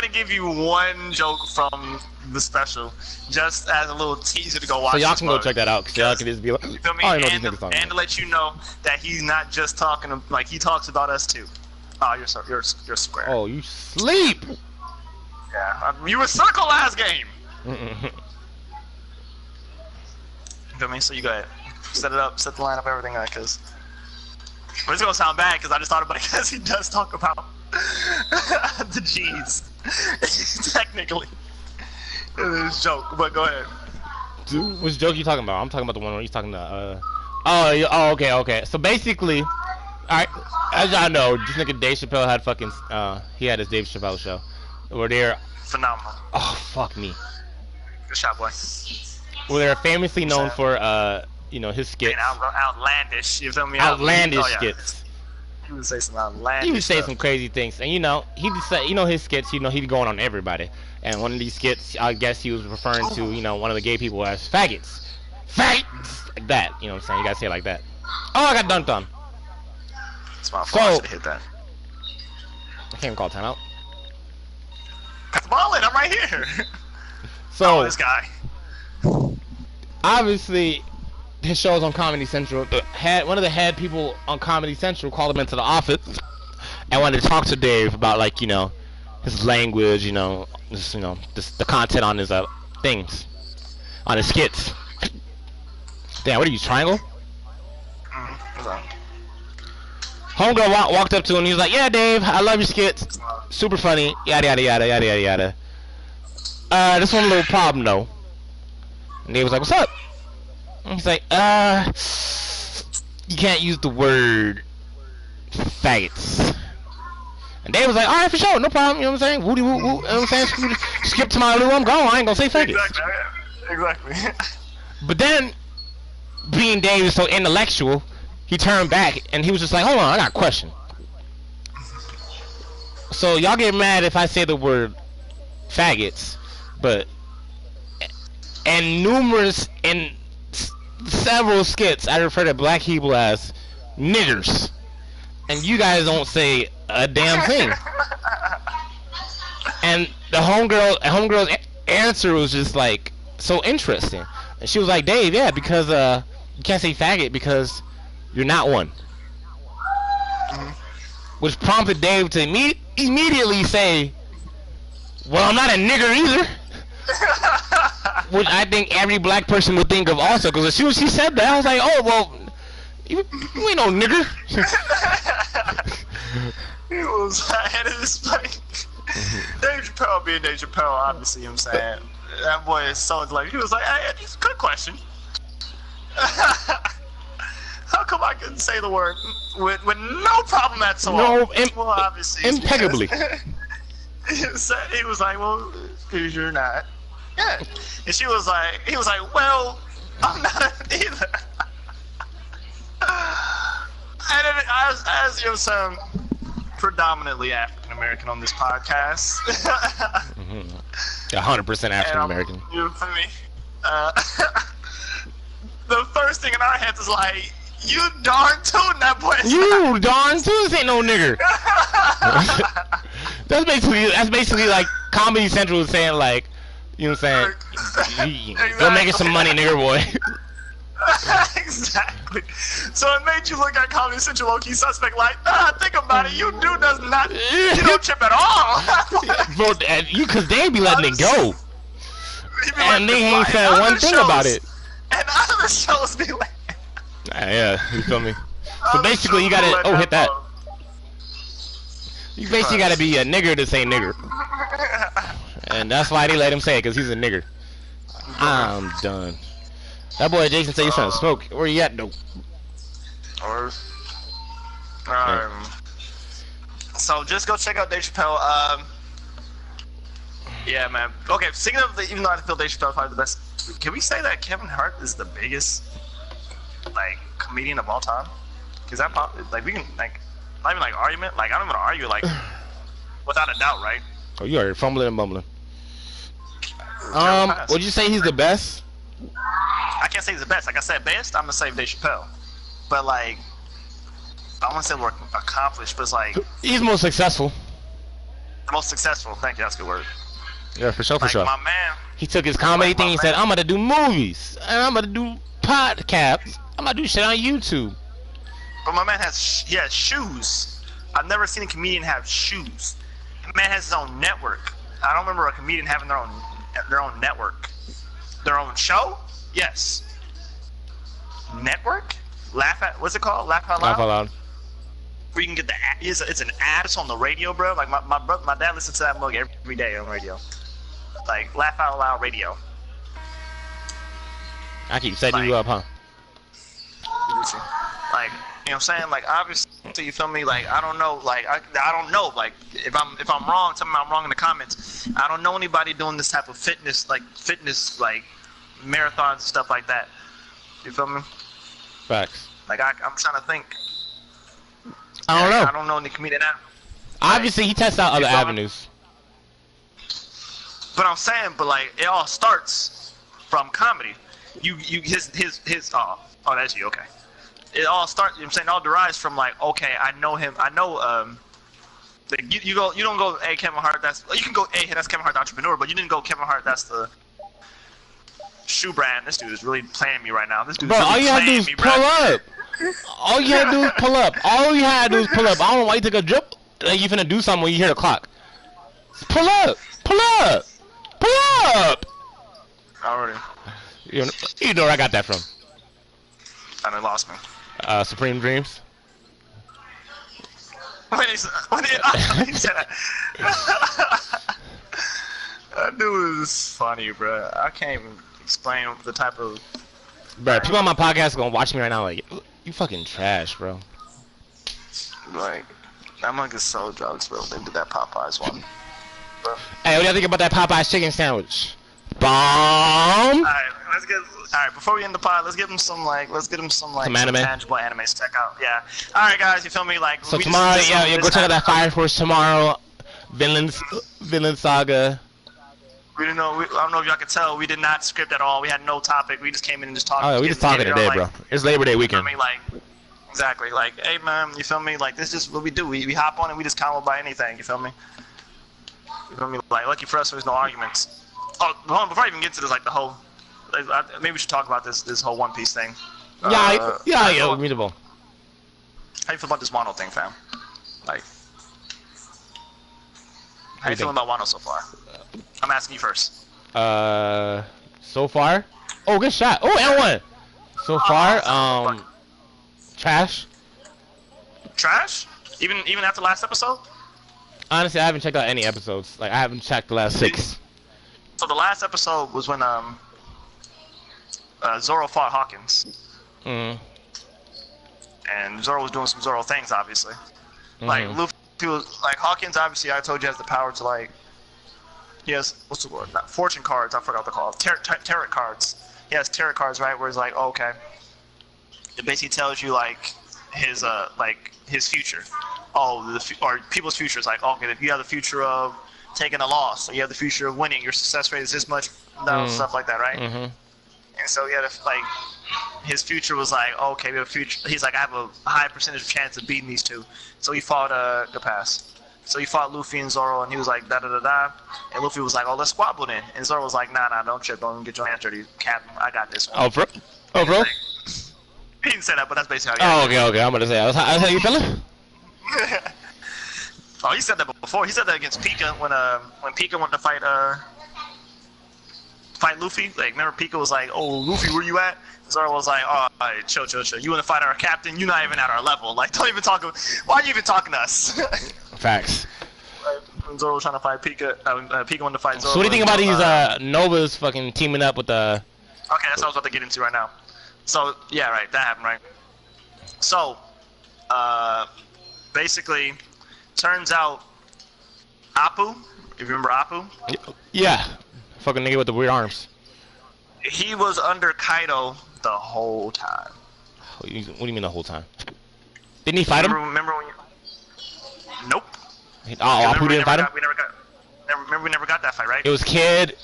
give you one joke from the special, just as a little teaser to go watch. So y'all can go check that out, cause y'all can just be like, you feel me? I know these niggas talking and to let you know that he's not just talking, like he talks about us too. Oh, you're square. Oh, you sleep. Yeah, you were circle last game. You feel me? So you go ahead. Set it up, set the lineup, everything like this. But it's gonna sound bad because I just thought about it because he does talk about the G's. Technically, it's a joke, but go ahead. Dude, which joke you talking about? I'm talking about the one where he's talking to. Okay. So basically, alright, as y'all know, this nigga Dave Chappelle had fucking. He had his Dave Chappelle show. Where they're phenomenal. Oh fuck me. Good shot, boy. Well, they're famously known for his skits. Outlandish, you feel me? Outlandish skits. He would say some outlandish. He would say some crazy things, and he just say, his skits. He'd be going on everybody. And one of these skits, I guess he was referring to, one of the gay people as faggots, like that. You know what I'm saying? You gotta say it like that. Oh, I got dunked on. It's my fault. I should have hit that. I can't call timeout. Got the ball in. I'm right here. So this guy. Obviously, his show is on Comedy Central. One of the head people on Comedy Central called him into the office and wanted to talk to Dave about his language, the content on his things, on his skits. Damn, what are you, triangle? Homegirl walked up to him and he was like, "Yeah, Dave, I love your skits, super funny, yada yada yada yada yada yada. This one little problem though." And Dave was like, "What's up?" And he's like, "You can't use the word faggots." And Dave was like, "Alright, for sure, no problem, you know what I'm saying? Woody woo woo, you know what I'm saying? Skip to my little, I'm gone, I ain't gonna say faggots." Exactly. But then, being Dave is so intellectual, he turned back and he was just like, "Hold on, I got a question. So y'all get mad if I say the word faggots, but in several skits I refer to black people as niggers, and you guys don't say a damn thing." And the homegirl's answer was just like so interesting, and she was like, "Dave, yeah, because you can't say faggot because you're not one." Which prompted Dave to immediately say, "Well, I'm not a nigger either." Which I think every black person would think of also, because as soon as she said that, I was like, "Oh, well, you ain't no nigger." He was ahead of his fight. Dave Chappelle being Dave Chappelle, obviously, you know what I'm saying? That boy is so like he was like, hey, it's a good question. How come I couldn't say the word with no problem at all? No, well, obviously, impeccably. He was like, well, because you're not. Yeah. And he was like, well, I'm not either. And then, as you know, some predominantly African American on this podcast. 100% African American. You feel me? The first thing in our heads is like, you darn tootin' that boy. You darn tootin' ain't no nigger. That's basically like Comedy Central is saying like, you know what I'm saying? Exactly. Go making some money, nigger boy. Exactly. So it made you look at Comedy Central low-key suspect like, nah, think about it, you dude does not, you don't chip at all. Bro, you, cause they be letting it go. And they ain't said one thing about it. And other shows be like, yeah, you feel me? So basically you gotta, hit that. You basically gotta be a nigger to say nigger. And that's why they let him say it, cause he's a nigger. I'm done. That boy Jason said he's trying to smoke. Where you at, though? So just go check out Dave Chappelle. Yeah, man. Okay, speaking of even though I feel Dave Chappelle is probably the best, can we say that Kevin Hart is the biggest, like, comedian of all time? Cause that like we can like not even like argument. Like I don't even argue like without a doubt, right? Oh, you are fumbling and bumbling. Would you say he's the best? I can't say he's the best. Like I said, best, I'm gonna say Dave Chappelle. But like, I want to say more accomplished, but it's like he's most successful. Most successful. Thank you. That's a good word. Yeah, for sure, for like, sure. My man. He took his comedy thing. He said, "I'm gonna do movies and I'm gonna do podcasts. I'm gonna do shit on YouTube." But my man has shoes. I've never seen a comedian have shoes. The man has his own network. I don't remember a comedian having their own network. Their own show? Yes. Network? What's it called? Laugh Out Loud? Laugh Out Loud. Where you can get the ad. It's an ad. It's on the radio, bro. Like my dad listens to that mug every day on radio. Like Laugh Out Loud radio. I keep setting you up, huh? Like, you know what I'm saying? Like, obviously, you feel me? Like, I don't know. Like, I don't know. Like, if I'm wrong, tell me I'm wrong in the comments. I don't know anybody doing this type of fitness marathons and stuff like that. You feel me? Facts. Like, I'm trying to think. I don't know. I don't know any comedian that. Obviously, he tests out other avenues. But I'm saying, like, it all starts from comedy. His oh, that's you, okay. It all starts, you know what I'm saying, it all derives from like, okay, I know him, I know, like you don't go, hey, Kevin Hart, you can go, hey, that's Kevin Hart, the entrepreneur, but you didn't go, Kevin Hart, that's the shoe brand. This dude is really playing me right now. This dude is really all you gotta do is pull up. All you gotta do is pull up. All you gotta do is pull up. I don't know why you took a drip, like you finna do something when you hear the clock. Pull up, pull up, pull up. Already. You know where I got that from. And they lost me. Supreme Dreams. When he said that. That dude is funny, bro. I can't even explain the type of. Bro, people on my podcast are gonna watch me right now like, you fucking trash, bro. Like, that mug is so drugs, bro. They did that Popeyes one. Bro. Hey, what do you think about that Popeyes chicken sandwich? Bomb. Alright, before we end the pod, let's give him some tangible anime to check out. Yeah. Alright, guys, you feel me? Like, so tomorrow, yeah, go check out that Fire Force tomorrow. Vinland Saga. We didn't know. I don't know if y'all could tell. We did not script at all. We had no topic. We just came in and just talked. Oh, yeah, we just talking today, bro. It's Labor Day weekend. I mean, like, exactly. Like, hey, man, you feel me? Like, this is what we do. We hop on and we just combo by anything. You feel me? You feel me? Like, lucky for us, there's no arguments. Oh, hold on, before I even get to this, like the whole, maybe we should talk about this whole One Piece thing. Yeah, readable. How you feel about this Wano thing, fam? Like, how you feeling about Wano so far? I'm asking you first. So far? Oh, good shot. Oh, and one. So far, trash. Trash? Even after last episode? Honestly, I haven't checked out any episodes. Like, I haven't checked the last 6. So the last episode was when Zoro fought Hawkins, Mm. and Zoro was doing some Zoro things, obviously. Like Mhm. Luffy was like Hawkins. Obviously, I told you has the power to like. He has what's the word? Not fortune cards. I forgot what they're called. Tarot cards. He has tarot cards, right? Where it's like, oh, okay. It basically tells you like his future. Oh, or people's futures. Like, okay, if you have the future of taking a loss, or you have the future of winning, your success rate is this much, stuff like that, right? Mhm. And so he had like his future was like, oh, okay, we have a future. He's like, I have a high percentage of chance of beating these two. So he fought Capass. So he fought Luffy and Zoro, and he was like, da da da da. And Luffy was like, oh, let's squabble then. And Zoro was like, nah, don't trip, don't get your hands dirty, Captain. I got this one. Oh, bro. Oh, bro. He didn't say that, but that's basically how he Oh, okay. I'm gonna say that's how you feeling? Oh, he said that before. He said that against Pika when Pika wanted to fight Luffy. Like, remember Pika was like, "Oh, Luffy, where you at?" Zoro was like, "Oh, all right, chill. You want to fight our captain? You're not even at our level. Like, don't even talk. Why are you even talking to us?" Facts. When Zoro was trying to fight Pika. Pika wanted to fight Zoro. So what do you think about these Novas fucking teaming up with the? Okay, that's what I was about to get into right now. So yeah, right, that happened, right? So, basically, turns out Appu, if you remember Appu, Yeah. Fucking nigga with the weird arms. he was under Kaido the whole time. What do you mean the whole time? Didn't he fight him? Remember when you? Nope. Oh, Appu didn't fight him? We never got that fight, right? It was Kid.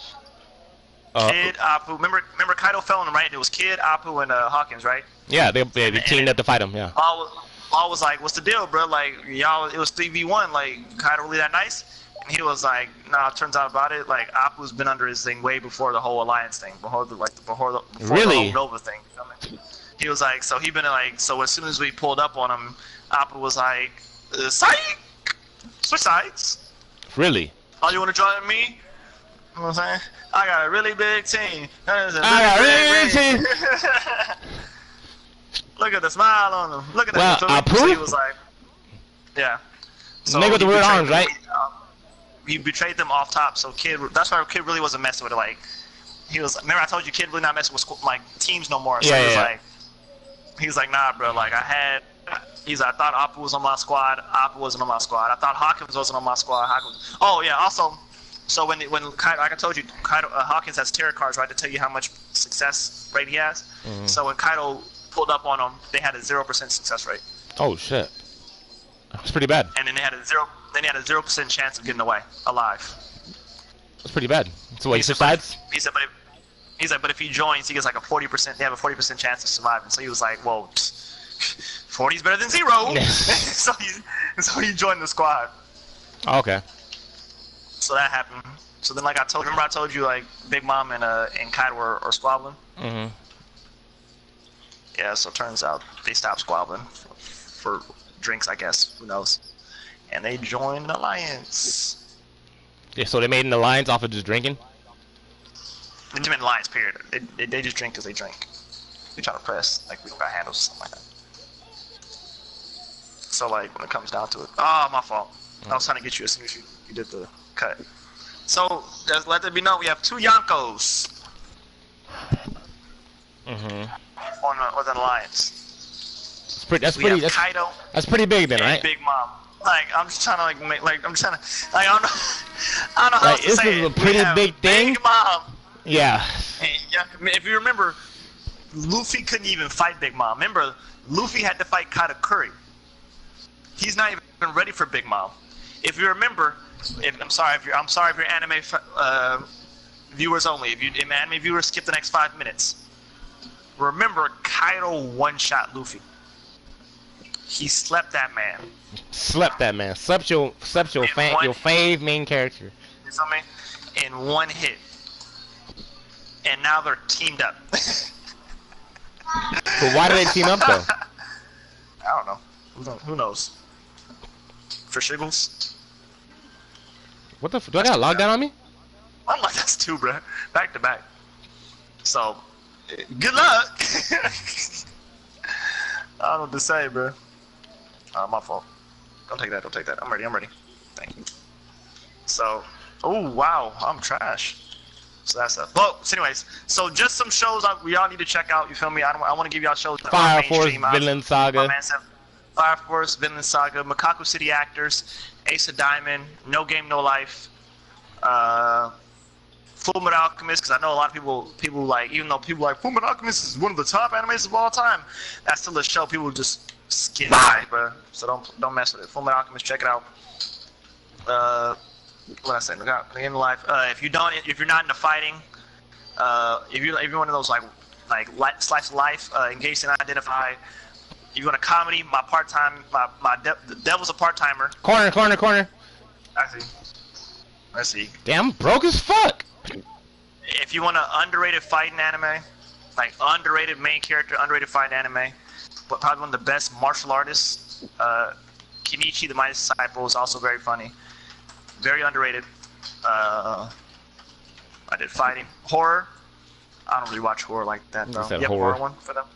Kid, Appu. Remember Kaido fell in him, right? It was Kid, Appu, and Hawkins, right? Yeah, they teamed up to fight him. Yeah. Law was like, "What's the deal, bro? Like, y'all, it was 3v1. Like, Kaido really that nice?" And he was like, "Nah, it turns out about it. Like, Appu's been under his thing way before the whole alliance thing, before the Really? whole Nova thing." He was like, so he been like, so as soon as we pulled up on him, Appu was like, "Psych, switch sides. Really? Oh, you want to join me?" You know what I'm saying? I got a really big team. Look at the smile on him. Look at Well, that. Appu? So he was like, yeah. So Nigga with the he weird betrayed arms, them. right? He betrayed them off top. So Kid, that's why Kid really wasn't messing with it. Like, he was. Remember I told you Kid really not messing with like teams no more. So he was like, nah, bro. Like I thought Appu was on my squad. Appu wasn't on my squad. I thought Hawkins wasn't on my squad. Oh yeah. Also, so when Kaido, like I told you, Hawkins has tarot cards, right, to tell you how much success rate he has. Mhm. So when Kaido pulled up on him, they had a 0% success rate. Oh shit. That's pretty bad. And then they had a 0% chance of getting away alive. That's pretty bad. So what? You switch sides? He said, but if he joins, he gets like a 40%. They have a 40% chance of surviving. So he was like, "Whoa, 40 is better than 0." so he joined the squad. Oh, okay. So that happened. So then, like I told you, like Big Mom and Kaido are squabbling. Mhm. Yeah. So it turns out they stopped squabbling for drinks, I guess. Who knows? And they joined an alliance. Yeah. So they made an alliance off of just drinking. They just made an alliance. Period. They just drink because they drink. We try to press like we don't got handles or something like that. So like when it comes down to it, my fault. I was trying to get you as soon as you did the cut. So just let it be known we have 2 Yonkos Mhm. with an alliance. That's We pretty. have Kaido That's pretty big then, and right? Big Mom. Like I'm just trying to I don't know how Like, else to this say is it. a pretty We have big thing. Big Mom. Yeah. And, yeah, if you remember, Luffy couldn't even fight Big Mom. Remember, Luffy had to fight Katakuri. He's not even ready for Big Mom. If you remember, I'm sorry if you're anime viewers only. If you anime viewers, skip the next 5 minutes. Remember, Kaido one-shot Luffy. He slept that man. Slept that man. Slept your fave main character. You feel me? In one hit. And now they're teamed up. But why did they team up though? I don't know. Who knows? For shiggles? What the? Do I got a lockdown on me? I'm like, that's 2, bro. Back to back. So, good luck. I don't know what to say, bro. My fault. Don't take that. I'm ready. Thank you. So, oh wow, I'm trash. So that's up. Well, so anyways, so just some shows we all need to check out. You feel me? I want to give y'all shows. That Fire are Force, mainstream. Vinland Saga. Fire Force, Vinland Saga, Makaku City Actors, Ace of Diamond, No Game No Life, Full Metal Alchemist. Because I know a lot of people like, even though people like Full Metal Alchemist is one of the top animes of all time, that's still a show people just skip by, bro. So don't mess with it. Full Metal Alchemist, check it out. What I say? No Game No Life. If you're not into fighting, if you're one of those like slice of life, engaged and identify. If you want a comedy, the Devil's a part-timer. Corner. I see. Damn, broke as fuck. If you want an underrated fighting anime, like underrated main character, underrated fighting anime, but probably one of the best martial artists, Kenichi the Mighty Disciple is also very funny. Very underrated. I did fighting. Horror. I don't really watch horror like that though. You have a horror one for them?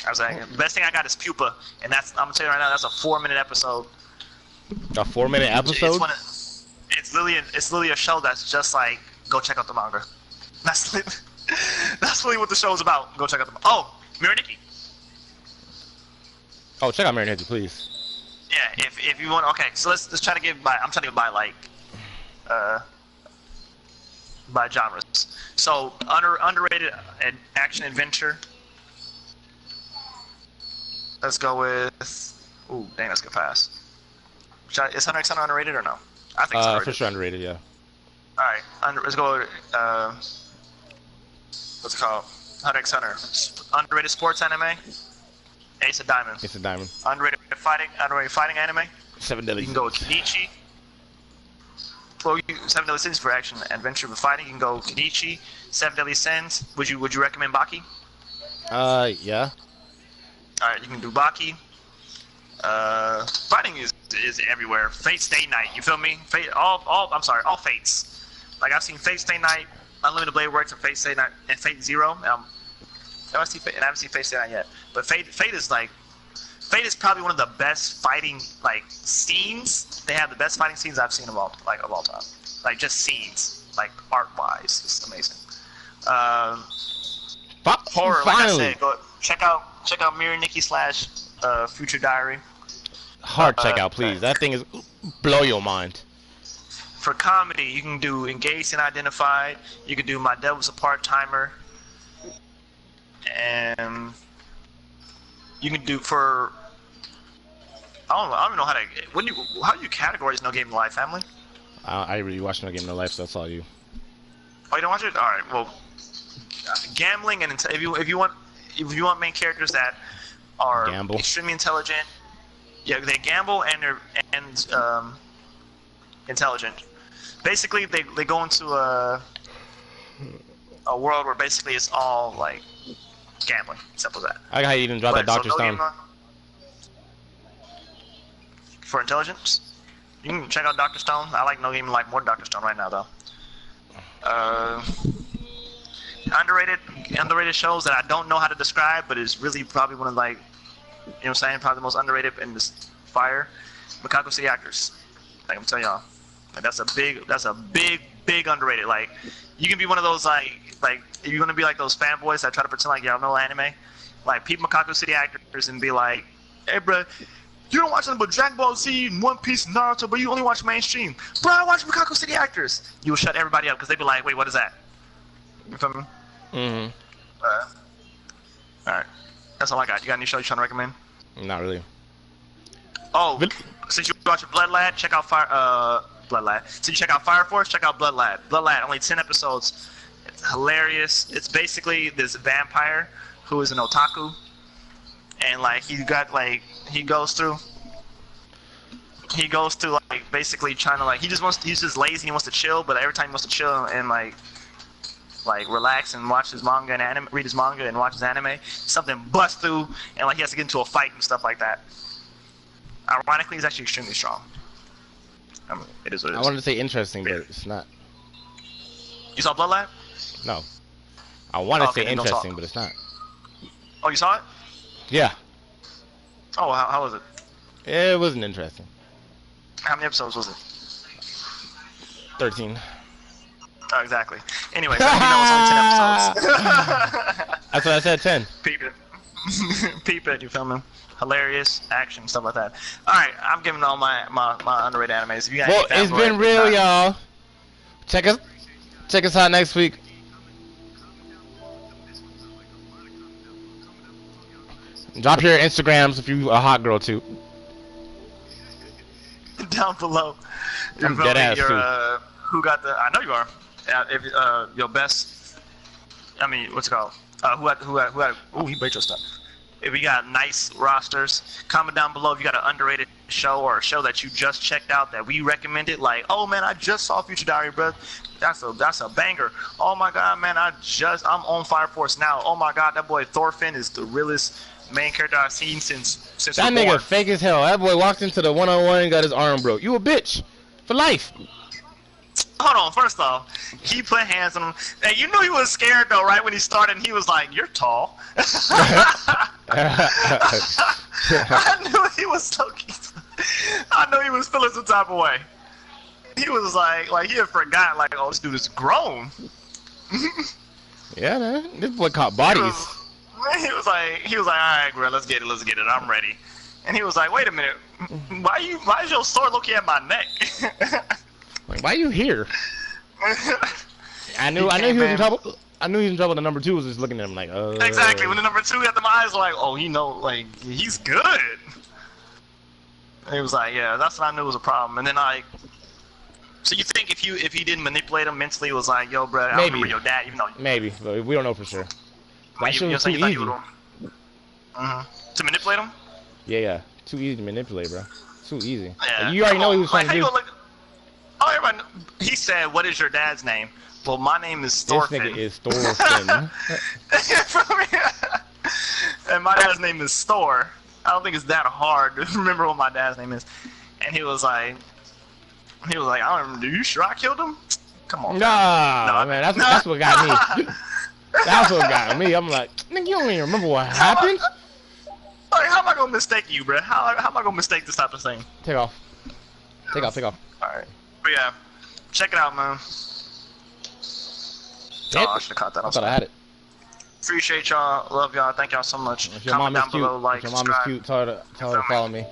I was like, the best thing I got is Pupa, and I'm gonna tell you right now, that's a 4-minute episode. A 4-minute episode? It's literally a show that's just like, go check out the manga. That's really what the show is about. Go check out the manga. Oh, Mirror Nikki. Oh, check out Mirror Nikki, please. Yeah, if you want. Okay, so let's try to get by. I'm trying to get by like, by genres. So underrated action adventure. Let's go with. Ooh, dang, that's good pass. Is Hunter x Hunter underrated or no? I think it's underrated. For sure underrated, yeah. Alright, let's go with, what's it called? Hunter x Hunter. Underrated sports anime? Ace of Diamond. Ace of Diamond. Underrated fighting anime? Seven Deadly You can go with Kenichi. Well, Seven Deadly Sins for action adventure with fighting. You can go Kenichi, Seven Deadly Sins. Would you recommend Baki? Yeah. Alright, you can do Baki. Fighting is everywhere. Fate Stay Night, you feel me? All Fates. Like I've seen Fate Stay Night, Unlimited Blade Works, and Fate Stay Night, and Fate Zero. I haven't seen Fate Stay Night yet. But Fate is probably one of the best fighting like scenes. They have the best fighting scenes I've seen of all time. Like just scenes, like art wise, it's amazing. Horror, like I said, go check out Mirror Nikki / Future Diary. Hard checkout, please. That thing is blow your mind. For comedy, you can do Engaged and Identified. You can do My Devil's a Part-Timer. And you can do for I don't know how to how do you categorize No Game No Life, family? I really watch No Game No Life, so that's all you. Oh, you don't watch it? All right. Well, gambling and if you want main characters that are extremely intelligent. Yeah, they gamble and they're intelligent. Basically, they go into a world where basically it's all like gambling. Simple as that. I got even drop that Dr. Stone. For intelligence, you can check out Dr. Stone. I like No Game No Life more than Dr. Stone right now, though. Underrated shows that I don't know how to describe, but it's really probably one of like. You know what I'm saying? Probably the most underrated in this fire. Makaku City Actors. Like I'm telling y'all. Like that's a big underrated. Like you can be one of those like if you're gonna be like those fanboys that try to pretend like y'all know anime. Like peep Makaku City Actors and be like, hey bro, you don't watch nothing but Dragon Ball Z and One Piece and Naruto, but you only watch mainstream. Bro, I watch Makaku City Actors. You will shut everybody up because they be like, wait, what is that? You feel me? Mm-hmm. Alright. That's all I got. You got any show you trying to recommend? Not really. Oh, since you're watching Blood Lad, check out Blood Lad. Since you check out Fire Force, check out Blood Lad. Blood Lad, only 10 episodes. It's hilarious. It's basically this vampire who is an otaku, and like he goes through like basically trying to like he's just lazy. He wants to chill, but every time he wants to chill and like relax and watch his manga and read his manga and watch his anime, something busts through and like he has to get into a fight and stuff like that. Ironically, he's actually extremely strong. I mean, it is what it is. I wanted to say interesting, but it's not. You saw Blood Lad? No. I want to say interesting, but it's not. Oh, you saw it? Yeah. Oh, how was it? It wasn't interesting. How many episodes was it? 13. Oh, exactly. Anyway, so, you know, it's only 10 episodes. That's what I said. 10. Peep it. Peep it, you feel me? Hilarious action, stuff like that. Alright, I'm giving all my underrated animes. If you got Well, any it's been real, y'all. Check us out next week. Drop your Instagrams if you a hot girl too. Down below. I'm dead ass too. Who got the? I know you are. If your best. I mean, what's it called? Who had? Oh, he breaks your stuff. If you got nice rosters, comment down below if you got an underrated show or a show that you just checked out that we recommended. Like, oh man, I just saw Future Diary, bro. That's a banger. Oh my god, man, I'm on Fire Force now. Oh my god, that boy Thorfinn is the realest main character I've seen since that nigga born. Fake as hell. That boy walked into the one-on-one and got his arm broke. You a bitch for life. Hold on, first off, he put hands on him. And you knew he was scared though, right? When he started, and he was like, "You're tall." I knew he was so cute. I knew he was feeling some type of way. He was like he had forgot, like, oh, this dude is grown. Yeah, man. This boy caught bodies. He was like, all right, bro, let's get it, I'm ready. And he was like, wait a minute, why is your sword looking at my neck? Like, why are you here? I knew he was in trouble. I knew he was in trouble. The number 2 was just looking at him like, Exactly. When the number 2 had the eyes, like, oh, he know, like, he's good. And he was like, yeah, that's what I knew was a problem. And then so you think if he didn't manipulate him mentally, it was like, yo, bro, I remember your dad, even though maybe, but we don't know for sure. That shit was too easy. To manipulate him? Yeah, too easy to manipulate, bro. Too easy. Yeah. Like, you already know he was trying to do. Oh, everybody. He said, "What is your dad's name?" Well, my name is Thorfinn. This nigga is Thorfinn. And my dad's name is Thor. I don't think it's that hard to remember what my dad's name is. And he was like, I don't remember. Are you sure I killed him? Come on. Nah, man. That's what got me. That's what got me. I'm like, nigga, you don't even remember what happened? Like, how am I gonna mistake you, bro? How am I gonna mistake this type of thing? Take off. Alright. But yeah, check it out, man. Oh, I should have caught that. I thought I had it. Appreciate y'all. Love y'all. Thank y'all so much. If your mom is cute, below, like, if your mom is cute, tell her to follow me.